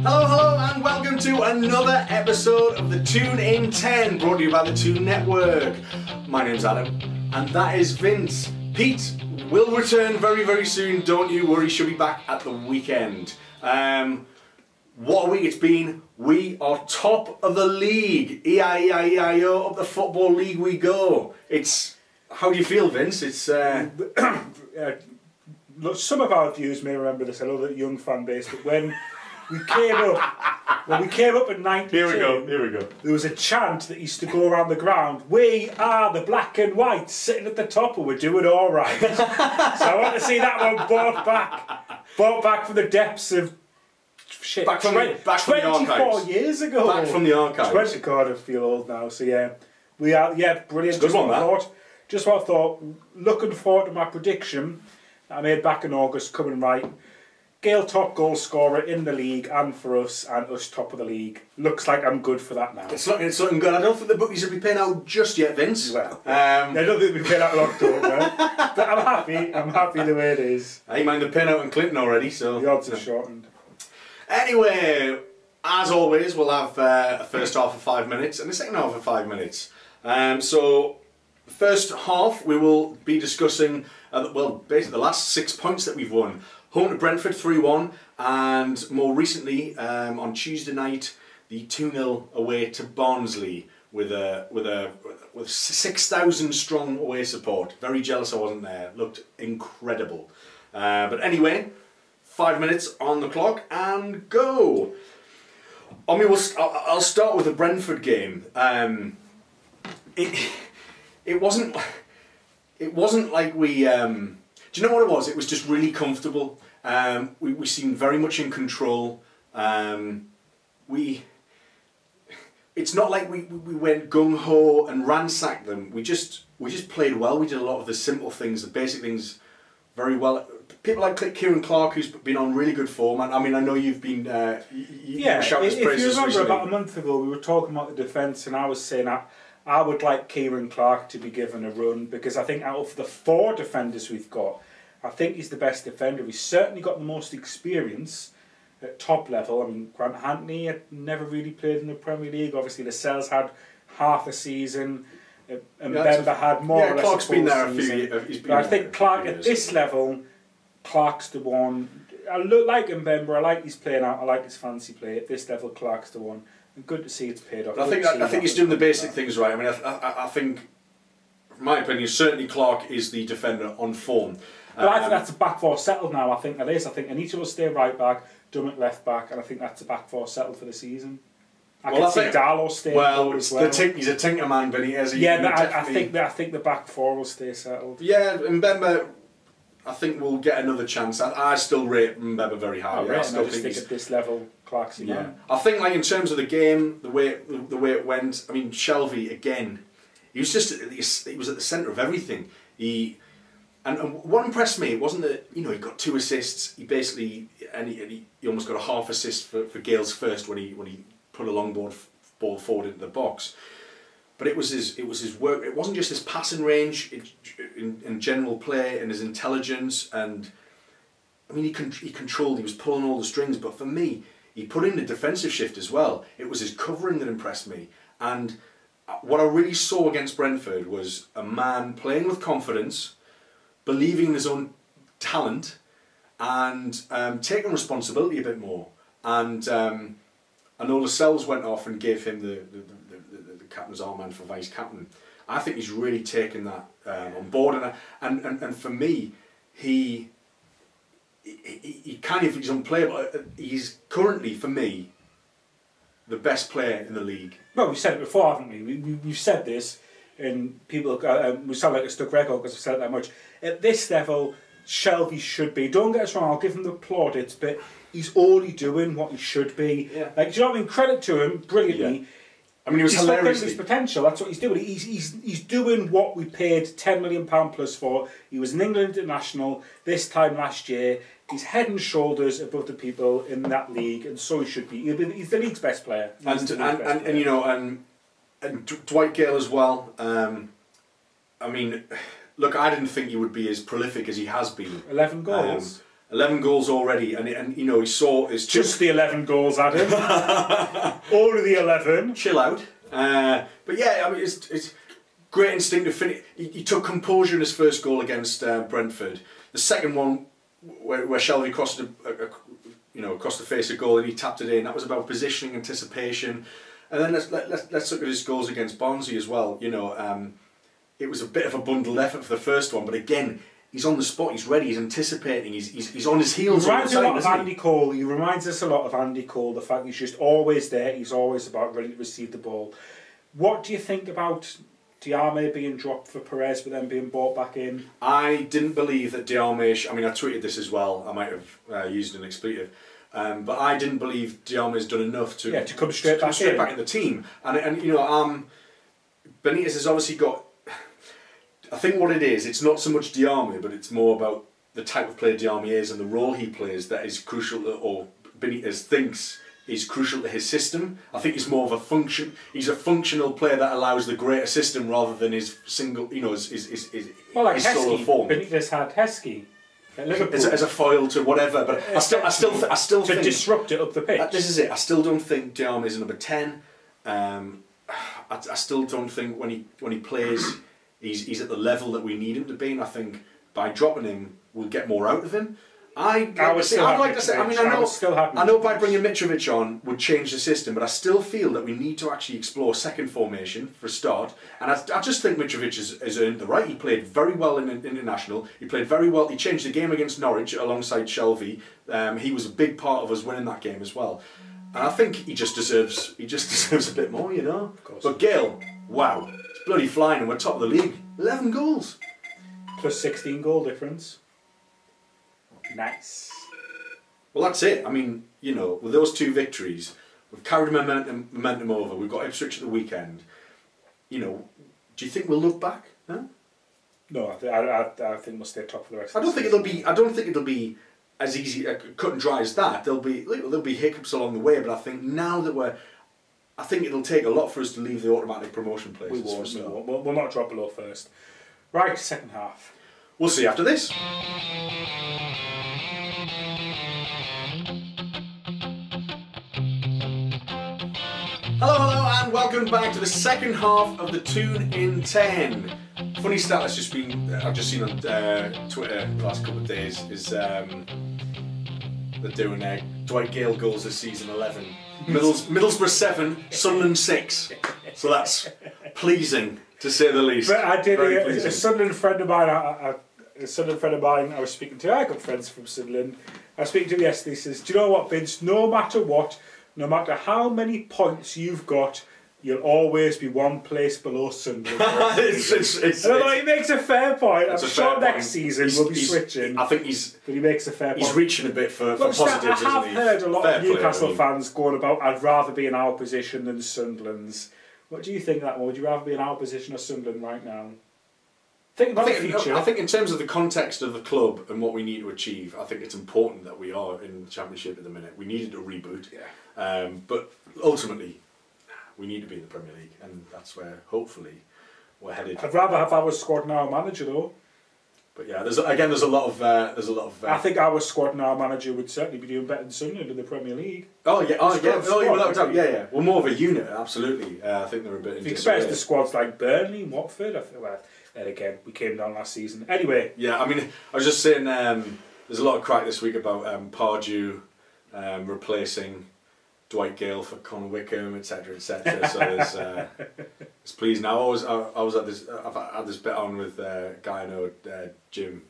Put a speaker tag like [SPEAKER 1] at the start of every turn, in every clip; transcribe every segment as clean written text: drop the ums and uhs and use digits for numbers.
[SPEAKER 1] Hello, and welcome to another episode of the Toon in 10, brought to you by the Toon Network. My name's Adam, and that is Vince. Pete will return very, very soon, don't you worry, she'll be back at the weekend. What a week it's been. We are top of the league. E-I-E-I-E-I-O, up the Football League we go. How do you feel, Vince?
[SPEAKER 2] Look, some of our viewers may remember this, I know that young fan base, but when we came up in 92,
[SPEAKER 1] Here we go.
[SPEAKER 2] there was a chant that used to go around the ground, "We are the black and white, sitting at the top and we're doing alright." So I want to see that one brought back from the depths of shit,
[SPEAKER 1] Back from the
[SPEAKER 2] 24
[SPEAKER 1] archives.
[SPEAKER 2] years ago.
[SPEAKER 1] Back from the archives.
[SPEAKER 2] God, I feel old now, so yeah. We are, brilliant.
[SPEAKER 1] Good one, that.
[SPEAKER 2] Just what I thought, looking forward to my prediction that I made back in August, coming right. Gale top goal scorer in the league and for us, and us top of the league. Looks like I'm good for that now.
[SPEAKER 1] It's looking good. I don't think the bookies will be paying out just yet, Vince.
[SPEAKER 2] Well, I don't think we've paid out in October, but I'm happy the way it is.
[SPEAKER 1] I mind the paying out in Clinton already, so
[SPEAKER 2] The odds are shortened.
[SPEAKER 1] Anyway, as always, we'll have a first half of 5 minutes and a second half of 5 minutes. So, first half we will be discussing, basically the last 6 points that we've won. Home to Brentford 3-1, and more recently on Tuesday night the 2-0 away to Barnsley with 6,000 strong away support. Very jealous I wasn't there. Looked incredible. But anyway, 5 minutes on the clock and go. I'll start with the Brentford game. It wasn't like we. Do you know what it was? It was just really comfortable. We seemed very much in control. It's not like we went gung ho and ransacked them. We just played well. We did a lot of the simple things, the basic things, very well. People like Kieran Clark, who's been on really good form. I mean, I know you've been shouting his praises
[SPEAKER 2] if you remember
[SPEAKER 1] recently.
[SPEAKER 2] about a month ago, we were talking about the defence, and I was saying I would like Kieran Clark to be given a run, because I think out of the 4 defenders we've got, I think he's the best defender. He's certainly got the most experience at top level. I mean, Grant Anthony had never really played in the Premier League. Obviously, Lascelles had half a season, and Bemba had more or less
[SPEAKER 1] Clark's
[SPEAKER 2] a full
[SPEAKER 1] been there
[SPEAKER 2] season.
[SPEAKER 1] But
[SPEAKER 2] I think Clark, at this level, Clark's the one. I like Mbemba, I like his playing out, I like his fancy play. At this level, Clark's the one. And good to see it's paid off.
[SPEAKER 1] I think he's doing the basic things right. I mean, I think, in my opinion, certainly Clark is the defender on form.
[SPEAKER 2] But I think that's a back four settled now. I think that is. I think Anita will stay right back, Dummett left back, and I think that's a back four settled for the season. I can see Darlow staying as well.
[SPEAKER 1] He's a tinker man, but he has.
[SPEAKER 2] I think the back four will stay settled.
[SPEAKER 1] Yeah, and Mbemba, I think we'll get another chance. I still rate Mbemba very high.
[SPEAKER 2] I just think at this level, Clark's the man.
[SPEAKER 1] I think, like, in terms of the game, the way it went. I mean, Shelvey again. He was at the centre of everything. And what impressed me, it wasn't that, he got 2 assists. He basically, he almost got a half assist for Gale's first when he put a long ball forward into the box. But it was his work. It wasn't just his passing range, in general play, and his intelligence. And I mean, he controlled. He was pulling all the strings. But for me, he put in the defensive shift as well. It was his covering that impressed me. And what I really saw against Brentford was a man playing with confidence, believing in his own talent, and taking responsibility a bit more. And I know Lascelles went off and gave him the captain's armband for vice captain. I think he's really taken that on board, and for me, he kind of, he's unplayable. He's currently, for me, the best player in the league.
[SPEAKER 2] Well, we've said it before, haven't we? We've said this, and people, we sound like a stuck record because we've said it that much. At this level, Shelvey should be. Don't get us wrong, I'll give him the plaudits, but he's only doing what he should be. Yeah. Like, do you know what I mean? Credit to him, brilliantly.
[SPEAKER 1] Yeah. I mean, he was hilarious.
[SPEAKER 2] His potential. That's what he's doing. He's doing what we paid £10 million plus for. He was an England international this time last year. He's head and shoulders above the people in that league, and so he should be. He's the league's best player.
[SPEAKER 1] And Dwight Gale as well. I mean, look, I didn't think he would be as prolific as he has been.
[SPEAKER 2] 11 goals.
[SPEAKER 1] 11 goals already, and you know, he saw his...
[SPEAKER 2] Just the 11 goals, Adam. Only the 11.
[SPEAKER 1] Chill out. But yeah, I mean, it's great instinctive finish. He took composure in his first goal against Brentford. The second one, where Shelvey crossed across the face of goal and he tapped it in, that was about positioning, anticipation. And then let's look at his goals against Barnsley as well. You know, it was a bit of a bundled effort for the first one, but again, he's on the spot, he's ready, he's anticipating, he's on his heels.
[SPEAKER 2] He reminds a lot of Andy Cole. He reminds us a lot of Andy Cole. The fact he's just always there. He's always about ready to receive the ball. What do you think about Diarmé being dropped for Perez, but then being brought back in?
[SPEAKER 1] I didn't believe that Diarmé. I mean, I tweeted this as well. I might have used an expletive, but I didn't believe Diarmé's done enough to
[SPEAKER 2] come straight back
[SPEAKER 1] in the team. And you know, Benitez has obviously got. I think what it is, it's not so much Diarmé, but it's more about the type of player Diarmé is and the role he plays that is crucial, or Benitez thinks is crucial to his system. I think he's more of a function. He's a functional player that allows the greater system rather than his single, you know, his
[SPEAKER 2] like
[SPEAKER 1] his
[SPEAKER 2] Heskey.
[SPEAKER 1] solo form.
[SPEAKER 2] Benitez had Heskey at Liverpool
[SPEAKER 1] as a foil to whatever, but I still
[SPEAKER 2] to
[SPEAKER 1] think,
[SPEAKER 2] disrupt it up the pitch.
[SPEAKER 1] This is it. I still don't think Diarmé is a number 10. I still don't think when he plays, he's at the level that we need him to be, and I think by dropping him, we'll get more out of him. I'd like to say, I mean, I know by bringing Mitrovic on would change the system, but I still feel that we need to actually explore second formation for a start. And I just think Mitrovic has earned the right. He played very well in international. He played very well. He changed the game against Norwich alongside Shelvey. He was a big part of us winning that game as well. And I think he just deserves a bit more, you know.
[SPEAKER 2] Of course.
[SPEAKER 1] But Gale, wow, it's bloody flying, and we're top of the league. 11 goals.
[SPEAKER 2] Plus 16 goal difference. Nice.
[SPEAKER 1] Well, that's it. I mean, you know, with those two victories, we've carried momentum over. We've got Ipswich at the weekend. You know, do you think we'll look back? Huh?
[SPEAKER 2] No, I think we'll stay top for the rest.
[SPEAKER 1] I don't think it'll be as easy, cut and dry as that. There'll be hiccups along the way, but I think now that I think it'll take a lot for us to leave the automatic promotion places.
[SPEAKER 2] We won't. We'll not drop below first. Right, second half.
[SPEAKER 1] We'll see after this. Hello, and welcome back to the second half of the Toon in 10. Funny stat I've just seen on Twitter the last couple of days is they're doing Dwight Gale goals this season 11. Middlesbrough 7, Sunderland 6. So that's pleasing to say the least.
[SPEAKER 2] But I did a Sunderland friend of mine. I was speaking to. I got friends from Sunderland. I was speaking to him yesterday. He says, "Do you know what, Vince? No matter what, no matter how many points you've got, you'll always be one place below Sunderland." He makes a fair point. I'm sure next season we'll be switching.
[SPEAKER 1] I think
[SPEAKER 2] but he makes a fair point.
[SPEAKER 1] He's reaching a bit for positives,
[SPEAKER 2] I have heard a lot of Newcastle fans going about, "I'd rather be in our position than Sunderland's." What do you think of that one? Would you rather be in our position or Sunderland right now? Think about the future.
[SPEAKER 1] I think in terms of the context of the club and what we need to achieve, I think it's important that we are in the Championship at the minute. We needed a reboot. Yeah. But ultimately, we need to be in the Premier League, and that's where hopefully we're headed.
[SPEAKER 2] I'd rather have our squad and our manager though.
[SPEAKER 1] But yeah, there's a lot of.
[SPEAKER 2] I think our squad and our manager would certainly be doing better than Sunderland in the Premier League.
[SPEAKER 1] Without doubt, yeah. Well, more of a unit, absolutely. I think they're a bit.
[SPEAKER 2] If you compare to squads like Burnley, Watford, I feel like. Then again, we came down last season. Anyway.
[SPEAKER 1] Yeah, I mean, I was just saying. There's a lot of crack this week about Pardew replacing Dwight Gale for Conor Wickham, etc., etc. So it's pleasing. I was at this. I've had this bet on with a guy I know, Jim,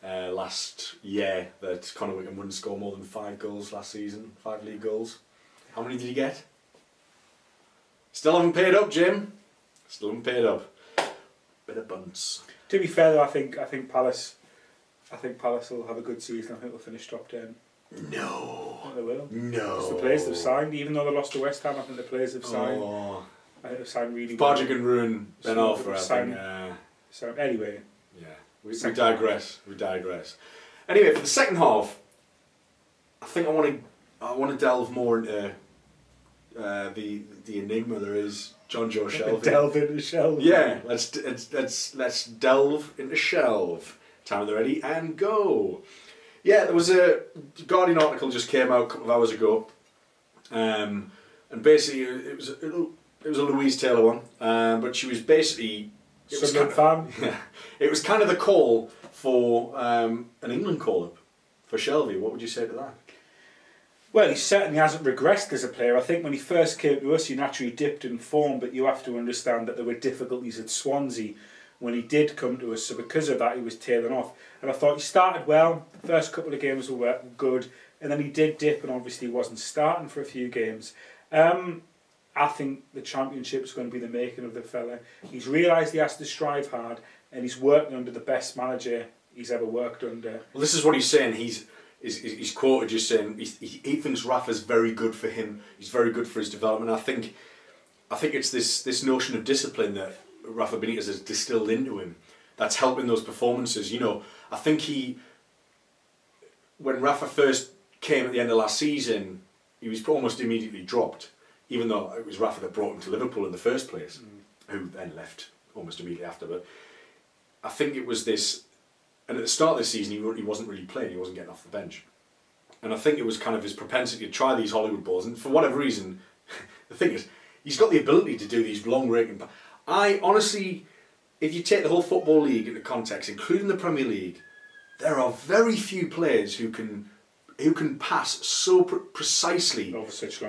[SPEAKER 1] last year that Conor Wickham wouldn't score more than 5 goals last season, 5 league goals. How many did he get? Still haven't paid up, Jim. Still haven't paid up. Bit of bunts.
[SPEAKER 2] To be fair, though, I think Palace will have a good season. I think they'll finish top 10.
[SPEAKER 1] No.
[SPEAKER 2] I think they will.
[SPEAKER 1] No.
[SPEAKER 2] It's the players they've signed, even though they lost to West Ham. I think the players they've signed. I think they've signed really well.
[SPEAKER 1] Pardew can ruin Ben Arthur, I think.
[SPEAKER 2] So anyway.
[SPEAKER 1] Yeah. We digress. We digress. Anyway, for the second half, I think I want to delve more into the enigma there is John Joe Shelvey.
[SPEAKER 2] Delve into Shelvey.
[SPEAKER 1] Yeah, let's delve into Shelv. Time they're ready and go. Yeah, there was a Guardian article just came out a couple of hours ago, and basically it was a Louise Taylor one, but she was basically it was kind of the call for an England call-up for Shelvey. What would you say to that?
[SPEAKER 2] Well, he certainly hasn't regressed as a player. I think when he first came to us, he naturally dipped in form, but you have to understand that there were difficulties at Swansea when he did come to us, so because of that he was tailing off. And I thought he started well, the first couple of games were good, and then he did dip and obviously wasn't starting for a few games. I think the Championship's going to be the making of the fella. He's realised he has to strive hard, and he's working under the best manager he's ever worked under.
[SPEAKER 1] Well, this is what he's saying. He's quoted just saying he thinks Rafa's very good for him. He's very good for his development. I think it's this notion of discipline that Rafa Benitez has distilled into him that's helping those performances. You know, I think when Rafa first came at the end of last season, he was almost immediately dropped, even though it was Rafa that brought him to Liverpool in the first place, who then left almost immediately after. But I think it was this, and at the start of the season he wasn't really playing, he wasn't getting off the bench. And I think it was kind of his propensity to try these Hollywood balls, and for whatever reason, the thing is, he's got the ability to do these long raking. I honestly, if you take the whole Football League into context, including the Premier League, there are very few players who can pass so precisely
[SPEAKER 2] over such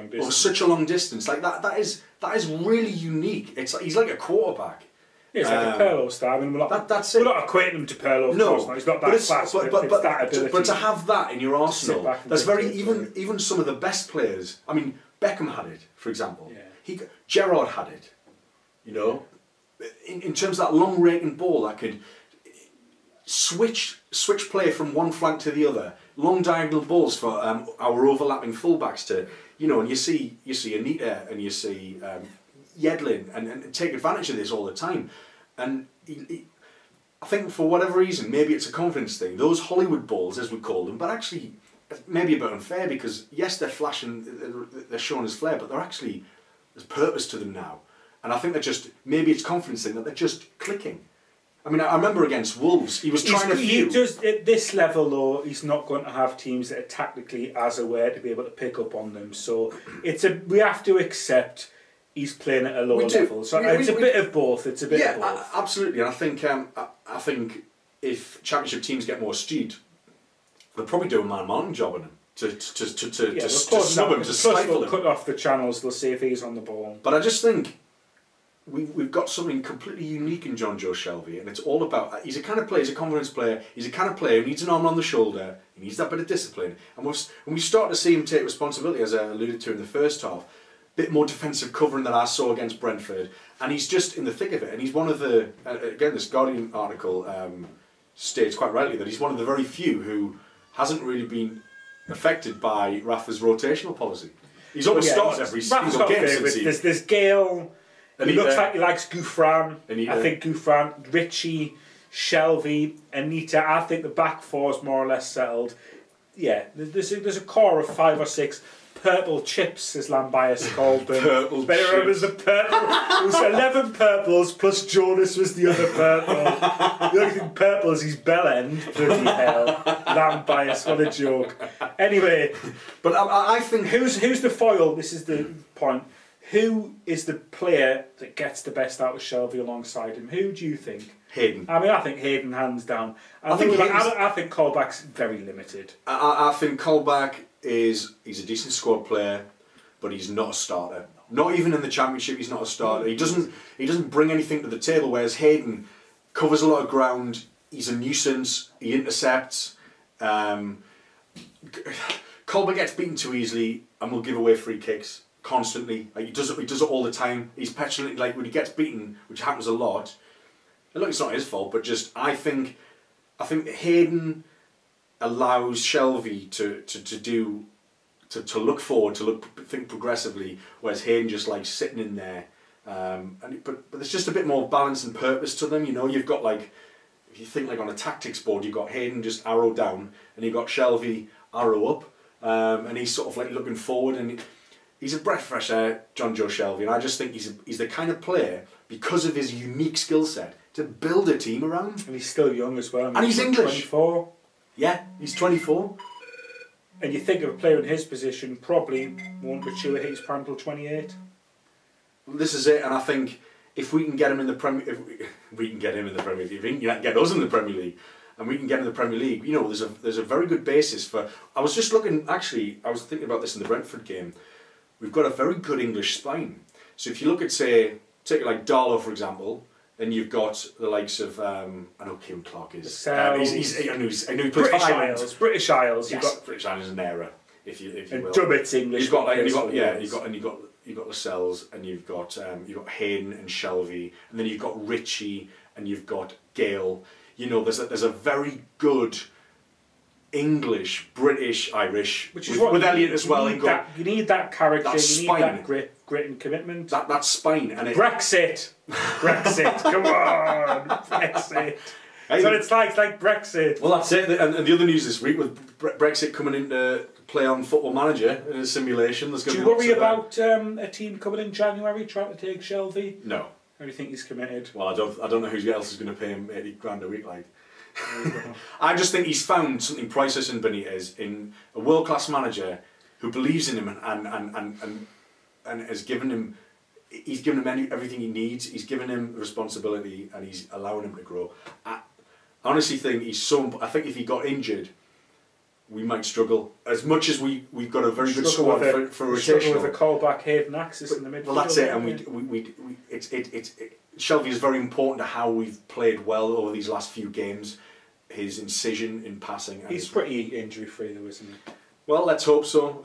[SPEAKER 2] a long distance.
[SPEAKER 1] Like that is really unique. He's like a quarterback.
[SPEAKER 2] Yeah, it's like a Pirlo style. I mean,
[SPEAKER 1] that's it.
[SPEAKER 2] We're not equating him to Pirlo, of course not. He's not that fast, but it's that ability.
[SPEAKER 1] But to have that in your arsenal, that's very even some of the best players. I mean, Beckham had it, for example.
[SPEAKER 2] Yeah.
[SPEAKER 1] Gerrard had it. You know, in terms of that long raking ball that could switch play from one flank to the other, long diagonal balls for our overlapping fullbacks to, you know, and you see Anita and you see Yedlin and take advantage of this all the time. And I think for whatever reason, maybe it's a confidence thing, those Hollywood balls, as we call them, but actually maybe a bit unfair because yes, they're flashing, they're showing as flair, but they're actually, there's purpose to them now. And I think they're just, maybe it's confidence thing that they're just clicking. I mean, I remember against Wolves, he was trying to
[SPEAKER 2] He just, at this level though, he's not going to have teams that are tactically as aware to be able to pick up on them. So we have to accept he's playing at a lower level. So it's a bit of both. It's a bit of both.
[SPEAKER 1] Absolutely. And I think if Championship teams get more astute, they'll probably do a man-mountain job on him to snub him, to stifle him.
[SPEAKER 2] Cut off the channels. They'll see if he's on the ball.
[SPEAKER 1] But I just think we've got something completely unique in John Joe Shelvey, and it's all about, he's a kind of player, he's a confidence player, he's a kind of player who needs an arm on the shoulder, he needs that bit of discipline, and when we start to see him take responsibility, as I alluded to in the first half, a bit more defensive covering than I saw against Brentford, and he's just in the thick of it, and he's one of the, again this Guardian article states quite rightly that he's one of the very few who hasn't really been affected by Rafa's rotational policy. He's almost started every single game since
[SPEAKER 2] there's Gale. He looks like he likes Gouffran. I think Gouffran, Richie, Shelvey, Anita. I think the back four is more or less settled. Yeah, there's a core of 5 or 6 purple chips, as Lambias called them.
[SPEAKER 1] Purple
[SPEAKER 2] chips. It was the purple. It was 11 purples plus Jonas was the other purple. The only thing purple is his bell end. Bloody hell, Lambias, what a joke. Anyway,
[SPEAKER 1] but I think
[SPEAKER 2] who's the foil? This is the point. Who is the player that gets the best out of Shelvey alongside him? Who do you think?
[SPEAKER 1] Hayden.
[SPEAKER 2] I mean, I think Hayden hands down. I think Colback's very limited.
[SPEAKER 1] I think Colback he's a decent squad player, but he's not a starter. Not even in the Championship, he's not a starter. He doesn't bring anything to the table. Whereas Hayden covers a lot of ground. He's a nuisance. He intercepts. Colback gets beaten too easily and will give away free kicks constantly. Like he does it all the time. He's petulant. Like when he gets beaten, which happens a lot. And look, it's not his fault, but just I think Hayden allows Shelvey to look forward, think progressively, whereas Hayden just like sitting in there. But there's just a bit more balance and purpose to them. You know, you've got like, if you think like on a tactics board, you've got Hayden just arrow down, and you've got Shelvey arrow up, and he's sort of like looking forward, and he's a breath of fresh air, John Joe Shelvey, and I just think he's the kind of player, because of his unique skill set, to build a team around.
[SPEAKER 2] And he's still young as well. I mean,
[SPEAKER 1] and he's English.
[SPEAKER 2] 24.
[SPEAKER 1] Yeah, he's 24.
[SPEAKER 2] And you think of a player in his position probably won't mature at his prime till 28.
[SPEAKER 1] This is it, and I think if we can get him in the Premier, if we can get him in the Premier League, if we can get us in the Premier League, and we can get in the Premier League, you know, there's a very good basis for. I was just looking. Actually, I was thinking about this in the Brentford game. We've got a very good English spine. So if you look at, say, take like Darlow for example, then you've got the likes of I know Kieran Clark is. I know he plays
[SPEAKER 2] British
[SPEAKER 1] for
[SPEAKER 2] Isles. British Isles.
[SPEAKER 1] Yes,
[SPEAKER 2] you've got
[SPEAKER 1] British Isles is an error, if you
[SPEAKER 2] and
[SPEAKER 1] will.
[SPEAKER 2] Dummett's English.
[SPEAKER 1] You've got like you've got Lascelles, and you've got Hayden and Shelvey, and then you've got Richie, and you've got Gale. You know, there's a very good English, British, Irish,
[SPEAKER 2] which is what
[SPEAKER 1] with Elliot as well.
[SPEAKER 2] You need that character. You need that grit and commitment.
[SPEAKER 1] That spine and
[SPEAKER 2] Brexit, come on, Brexit. Hey, so it's like Brexit.
[SPEAKER 1] Well, that's it. And the other news this week with Brexit coming into play on Football Manager in a simulation.
[SPEAKER 2] Do you worry about a team coming in January trying to take Shelvey?
[SPEAKER 1] No.
[SPEAKER 2] Or do you think he's committed?
[SPEAKER 1] Well, I don't know who else is going to pay him $80,000 a week. Like, I just think he's found something priceless in Benitez, in a world-class manager who believes in him and has given him. He's given him everything he needs. He's given him responsibility, and he's allowing him to grow. I honestly think he's so. I think if he got injured, we might struggle. As much as we've got a very good squad for rotational.
[SPEAKER 2] Struggle with a callback Hayden Axis in the midfield.
[SPEAKER 1] Well, that's it, and Shelvey is very important to how we've played well over these last few games. His incision in passing.
[SPEAKER 2] He's pretty injury free though, isn't he?
[SPEAKER 1] Well, let's hope so.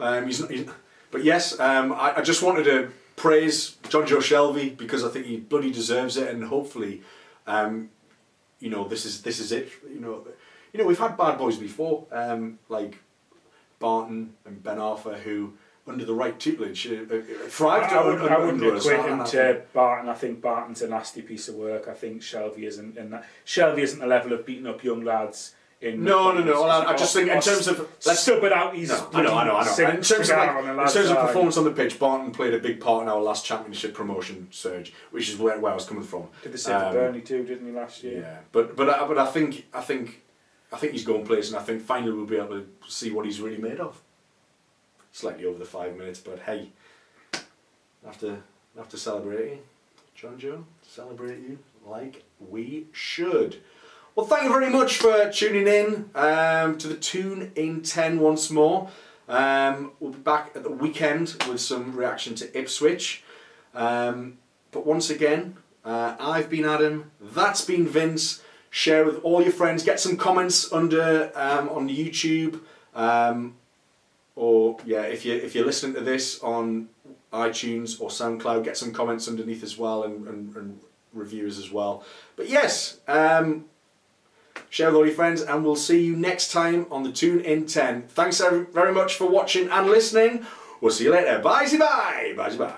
[SPEAKER 1] But yes, I just wanted to praise John Joe Shelvey because I think he bloody deserves it, and hopefully, you know, this is it. You know, we've had bad boys before, like Barton and Ben Arthur, who under the right tutelage thrived.
[SPEAKER 2] I wouldn't equate him to Barton. I think Barton's a nasty piece of work. I think Shelvey isn't, and Shelvey isn't the level of beating up young lads. No.
[SPEAKER 1] I just think in terms of
[SPEAKER 2] let's stub it out. He's
[SPEAKER 1] I know. In terms of performance on the pitch, Barton played a big part in our last championship promotion surge, which is where I was coming from.
[SPEAKER 2] Did the same for Burnley too, didn't he, last year?
[SPEAKER 1] Yeah, but I think he's going places, and I think finally we'll be able to see what he's really made of. Slightly over the 5 minutes, but hey, have to celebrate you, John Joe. Celebrate you like we should. Well, thank you very much for tuning in to the Toon in 10 once more. We'll be back at the weekend with some reaction to Ipswich. But once again, I've been Adam, that's been Vince. Share with all your friends, get some comments under on YouTube. Or yeah, if you're listening to this on iTunes or SoundCloud, get some comments underneath as well and reviews as well. But yes, share with all your friends, and we'll see you next time on the Toon in 10. Thanks very much for watching and listening. We'll see you later. Bye bye. Bye bye.